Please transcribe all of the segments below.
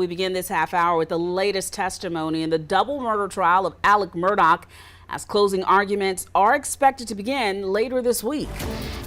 We begin this half hour with the latest testimony in the double murder trial of Alex-Murdaugh, as closing arguments are expected to begin later this week.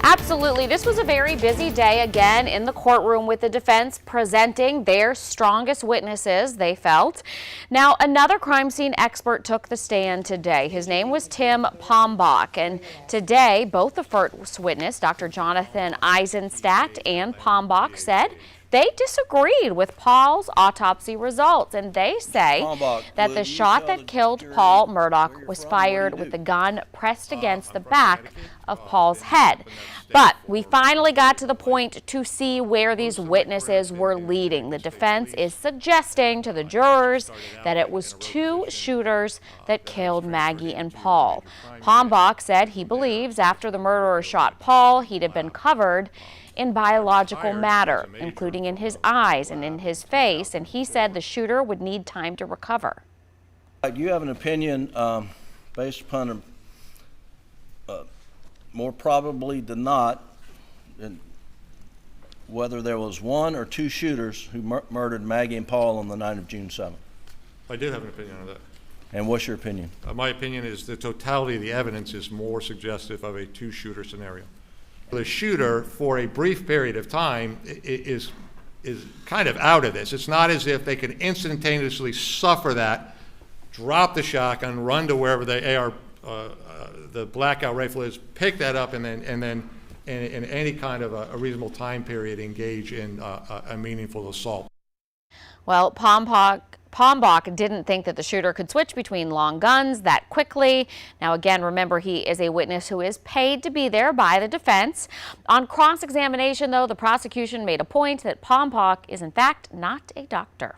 Absolutely. This was a very busy day again in the courtroom with the defense presenting their strongest witnesses, they felt. Now, another crime scene expert took the stand today. His name was Tim Pombach, and today both the first witness, Dr. Jonathan Eisenstadt, and Pombach said they disagreed with Paul's autopsy results, and they say that the shot that killed Paul Murdaugh was fired with the gun pressed against the back of Paul's head. But we finally got to the point to see where these witnesses were leading. The defense is suggesting to the jurors that it was two shooters that killed Maggie and Paul. Pombach said he believes after the murderer shot Paul, he'd have been covered in biological matter, including in his eyes and in his face, and he said the shooter would need time to recover. Do you have an opinion based upon more probably than not whether there was one or two shooters who murdered Maggie and Paul on the night of June 7th? I do have an opinion on that. And what's your opinion? My opinion is the totality of the evidence is more suggestive of a two-shooter scenario. The shooter, for a brief period of time, is kind of out of this. It's not as if they can instantaneously suffer that, drop the shotgun, run to wherever the the blackout rifle is, pick that up, and then in any kind of a reasonable time period engage in a meaningful assault. Well, Pombach didn't think that the shooter could switch between long guns that quickly. Now, again, remember, he is a witness who is paid to be there by the defense. On cross-examination, though, the prosecution made a point that Pombach is, in fact, not a doctor.